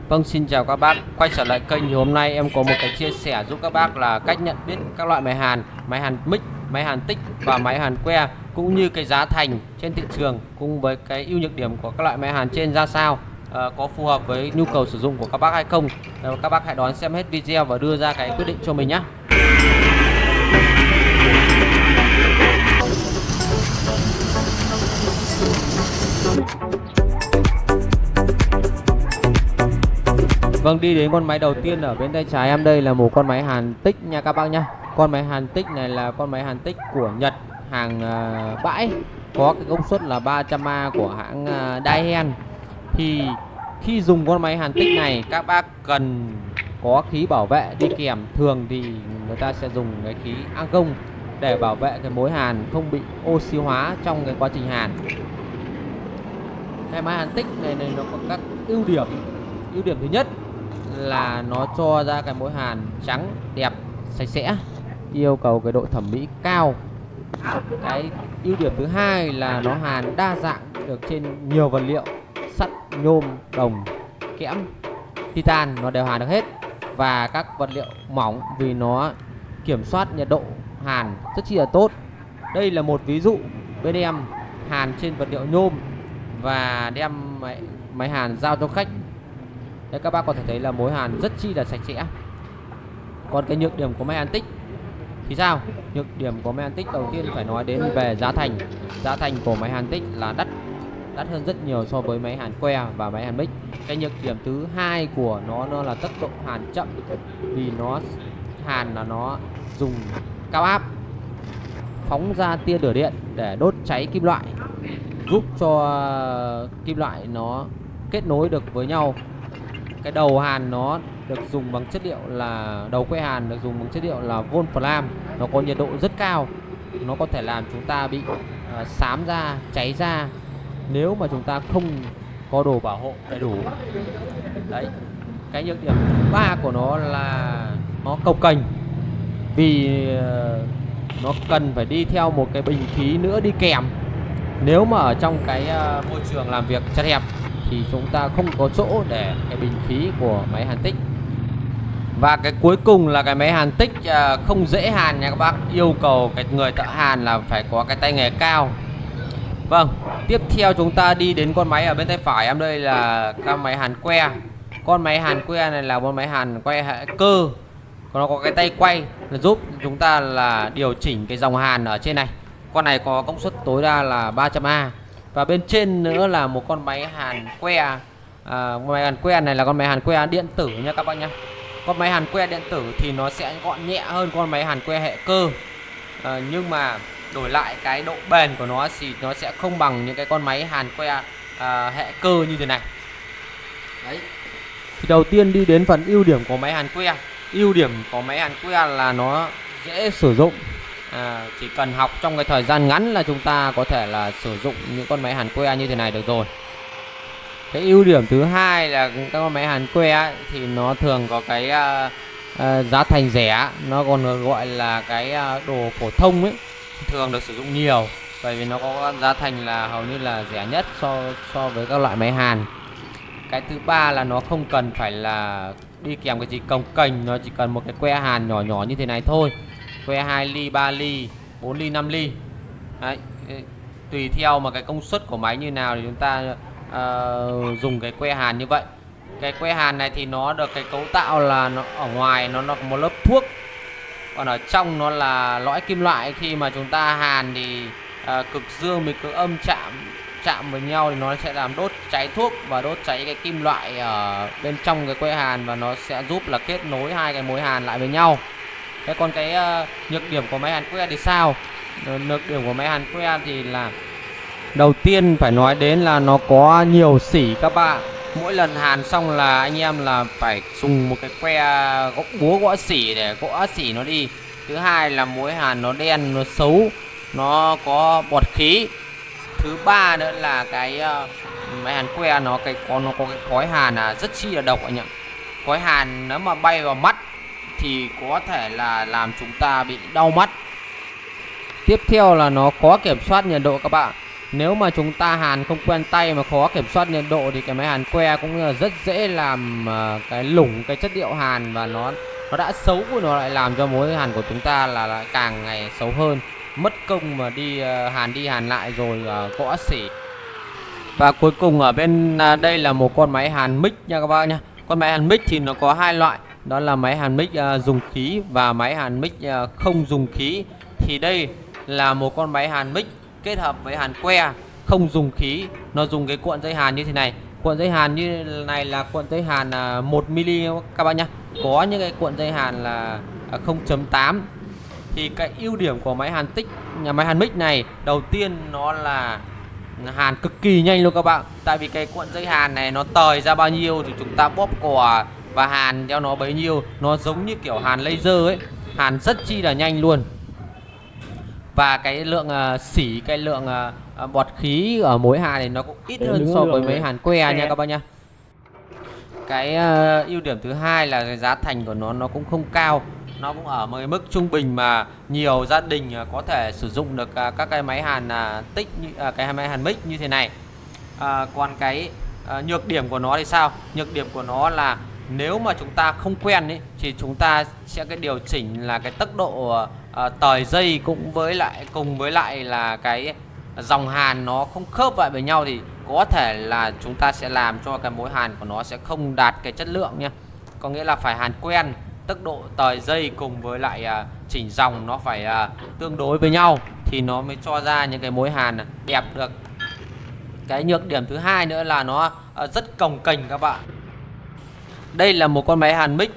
Vâng, xin chào các bác quay trở lại kênh. Thì hôm nay em có một cái chia sẻ giúp các bác là cách nhận biết các loại máy hàn mic, máy hàn tích và máy hàn que, cũng như cái giá thành trên thị trường cùng với cái ưu nhược điểm của các loại máy hàn trên ra sao, có phù hợp với nhu cầu sử dụng của các bác hay không. Các bác hãy đón xem hết video và đưa ra cái quyết định cho mình nhé. Vâng, đi đến con máy đầu tiên ở bên tay trái em, đây là một con máy hàn tích nha các bác nhá. Con máy hàn tích này là con máy hàn tích của Nhật, hàng bãi, có cái công suất là 300A của hãng Daehan. Thì khi dùng con máy hàn tích này các bác cần có khí bảo vệ đi kèm. Thường thì người ta sẽ dùng cái khí argon để bảo vệ cái mối hàn không bị oxy hóa trong cái quá trình hàn. Cái máy hàn tích này nó có các ưu điểm. Ưu điểm thứ nhất là nó cho ra cái mối hàn trắng đẹp sạch sẽ, yêu cầu cái độ thẩm mỹ cao. Cái ưu điểm thứ hai là nó hàn đa dạng được trên nhiều vật liệu: sắt, nhôm, đồng, kẽm, titan, nó đều hàn được hết. Và các vật liệu mỏng vì nó kiểm soát nhiệt độ hàn rất chi là tốt. Đây là một ví dụ bên em hàn trên vật liệu nhôm và đem máy hàn giao cho khách. Đấy, các bác có thể thấy là mối hàn rất chi là sạch sẽ. Còn cái nhược điểm của máy hàn tích thì sao? Nhược điểm của máy hàn tích đầu tiên phải nói đến về giá thành. Giá thành của máy hàn tích là đắt hơn rất nhiều so với máy hàn que và máy hàn mic. Cái nhược điểm thứ hai của nó là tốc độ hàn chậm, vì nó hàn là nó dùng cao áp phóng ra tia lửa điện để đốt cháy kim loại, giúp cho kim loại nó kết nối được với nhau. Cái đầu hàn nó được dùng bằng chất liệu là đầu que hàn được dùng bằng chất liệu là Wolfram. Nó có nhiệt độ rất cao, nó có thể làm chúng ta bị xám da, cháy da nếu mà chúng ta không có đồ bảo hộ đầy đủ. Đấy. Cái nhược điểm thứ ba của nó là nó cồng kềnh, vì nó cần phải đi theo một cái bình khí nữa đi kèm. Nếu mà ở trong cái môi trường làm việc chật hẹp thì chúng ta không có chỗ để cái bình khí của máy hàn tích. Và cái cuối cùng là cái máy hàn tích không dễ hàn nha các bác. Yêu cầu cái người thợ hàn là phải có cái tay nghề cao. Vâng, tiếp theo chúng ta đi đến con máy ở bên tay phải em, đây là con máy hàn que. Con máy hàn que này là con máy hàn que hệ cơ. Nó có cái tay quay là giúp chúng ta là điều chỉnh cái dòng hàn ở trên này. Con này có công suất tối đa là 300A. Và bên trên nữa là một con máy hàn que. Máy hàn que này là con máy hàn que điện tử nha các bác nhé. Con máy hàn que điện tử thì nó sẽ gọn nhẹ hơn con máy hàn que hệ cơ, nhưng mà đổi lại cái độ bền của nó thì nó sẽ không bằng những cái con máy hàn que hệ cơ như thế này. Đấy. Thì đầu tiên đi đến phần ưu điểm của máy hàn que. Ưu điểm của máy hàn que là nó dễ sử dụng. Chỉ cần học trong cái thời gian ngắn là chúng ta có thể là sử dụng những con máy hàn que như thế này được rồi. Cái ưu điểm thứ hai là các con máy hàn que ấy, thì nó thường có cái giá thành rẻ, nó còn được gọi là cái đồ phổ thông ấy, thường được sử dụng nhiều, bởi vì nó có giá thành là hầu như là rẻ nhất so với các loại máy hàn. Cái thứ ba là nó không cần phải là đi kèm cái gì cồng kềnh, nó chỉ cần một cái que hàn nhỏ nhỏ như thế này thôi. Que 2 ly, 3 ly, 4 ly, 5 ly. Đấy, tùy theo mà cái công suất của máy như nào thì chúng ta dùng cái que hàn như vậy. Cái que hàn này thì nó được cái cấu tạo là nó ở ngoài nó có một lớp thuốc, còn ở trong nó là lõi kim loại. Khi mà chúng ta hàn thì cực dương với cực âm chạm với nhau thì nó sẽ làm đốt cháy thuốc và đốt cháy cái kim loại ở bên trong cái que hàn, và nó sẽ giúp là kết nối hai cái mối hàn lại với nhau. Thế còn cái nhược điểm của máy hàn que thì sao? Nhược điểm của máy hàn que thì là đầu tiên phải nói đến là nó có nhiều xỉ các bạn. Mỗi lần hàn xong là anh em là phải dùng một cái que búa gõ xỉ để gõ xỉ nó đi. Thứ hai là mối hàn nó đen, nó xấu, nó có bọt khí. Thứ ba nữa là cái máy hàn que nó có cái khói hàn là rất chi là độc anh ạ. Khói hàn nếu mà bay vào mắt thì có thể là làm chúng ta bị đau mắt. Tiếp theo là nó khó kiểm soát nhiệt độ các bạn. Nếu mà chúng ta hàn không quen tay mà khó kiểm soát nhiệt độ thì cái máy hàn que cũng rất dễ làm cái lủng cái chất liệu hàn, và nó đã xấu nó lại làm cho mối hàn của chúng ta là càng ngày xấu hơn, mất công mà đi hàn lại rồi gõ xỉ. Và cuối cùng ở bên đây là một con máy hàn mic nha các bác nhé. Con máy hàn mic thì nó có hai loại, đó là máy hàn mic dùng khí và máy hàn mic không dùng khí. Thì đây là một con máy hàn mic kết hợp với hàn que không dùng khí. Nó dùng cái cuộn dây hàn như thế này. Cuộn dây hàn như này là cuộn dây hàn 1mm các bạn nhé. Có những cái cuộn dây hàn là 0.8. Thì cái ưu điểm của máy hàn mic này, đầu tiên nó là hàn cực kỳ nhanh luôn các bạn. Tại vì cái cuộn dây hàn này nó tời ra bao nhiêu thì chúng ta bóp cò và hàn theo nó bấy nhiêu. Nó giống như kiểu hàn laser ấy, hàn rất chi là nhanh luôn. Và cái lượng xỉ, cái lượng bọt khí ở mối hàn này nó cũng ít hơn so với mấy hàn que nha các bạn nhá. Cái ưu điểm thứ hai là cái giá thành của nó cũng không cao. Nó cũng ở một cái mức trung bình mà nhiều gia đình có thể sử dụng được các cái máy hàn tích cái máy hàn mic như thế này. Còn cái nhược điểm của nó thì sao? Nhược điểm của nó là nếu mà chúng ta không quen ấy, thì chúng ta sẽ cái điều chỉnh là cái tốc độ tời dây cùng với lại là cái dòng hàn nó không khớp lại với nhau, thì có thể là chúng ta sẽ làm cho cái mối hàn của nó sẽ không đạt cái chất lượng nha. Có nghĩa là phải hàn quen, tốc độ tời dây cùng với lại chỉnh dòng nó phải tương đối với nhau thì nó mới cho ra những cái mối hàn đẹp được. Cái nhược điểm thứ hai nữa là nó rất cồng kềnh các bạn. Đây là một con máy hàn mic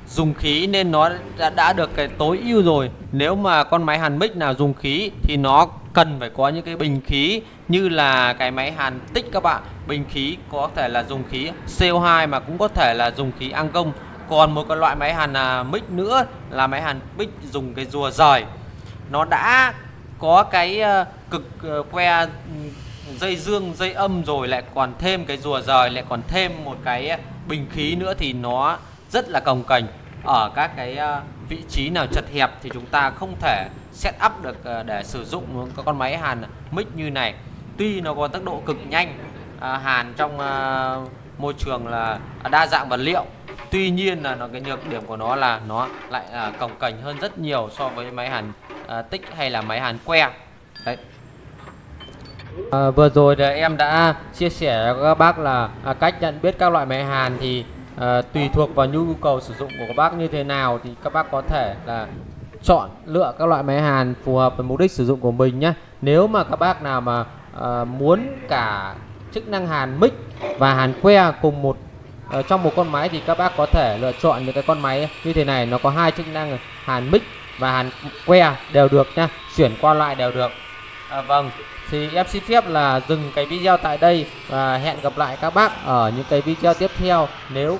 dùng khí nên nó đã được cái tối ưu rồi. Nếu mà con máy hàn mic nào dùng khí thì nó cần phải có những cái bình khí như là cái máy hàn tích các bạn. Bình khí có thể là dùng khí CO2 mà cũng có thể là dùng khí argon. Còn một cái loại máy hàn mic nữa là máy hàn mic dùng cái rùa rời. Nó đã có cái cực que dây dương, dây âm rồi lại còn thêm cái rùa rời, lại còn thêm một cái bình khí nữa thì nó rất là cồng kềnh. Ở các cái vị trí nào chật hẹp thì chúng ta không thể set up được để sử dụng các con máy hàn mic như này. Tuy nó có tốc độ cực nhanh, hàn trong môi trường là đa dạng vật liệu, tuy nhiên là cái nhược điểm của nó là nó lại cồng kềnh hơn rất nhiều so với máy hàn tích hay là máy hàn que. Đấy. Vừa rồi thì em đã chia sẻ cho các bác là cách nhận biết các loại máy hàn thì tùy thuộc vào nhu cầu sử dụng của các bác như thế nào thì các bác có thể là chọn lựa các loại máy hàn phù hợp với mục đích sử dụng của mình nhé. Nếu mà các bác nào mà muốn cả chức năng hàn mic và hàn que cùng trong một con máy thì các bác có thể lựa chọn những cái con máy như thế này. Nó có hai chức năng hàn mic và hàn que đều được nha, chuyển qua lại đều được. Vâng, thì em xin phép là dừng cái video tại đây và hẹn gặp lại các bác ở những cái video tiếp theo. Nếu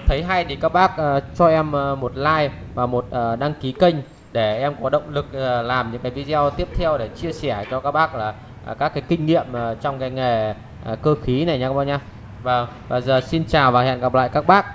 thấy hay thì các bác cho em một like và một đăng ký kênh để em có động lực làm những cái video tiếp theo để chia sẻ cho các bác là các cái kinh nghiệm trong cái nghề cơ khí này nha các bác nhá. Và giờ xin chào và hẹn gặp lại các bác.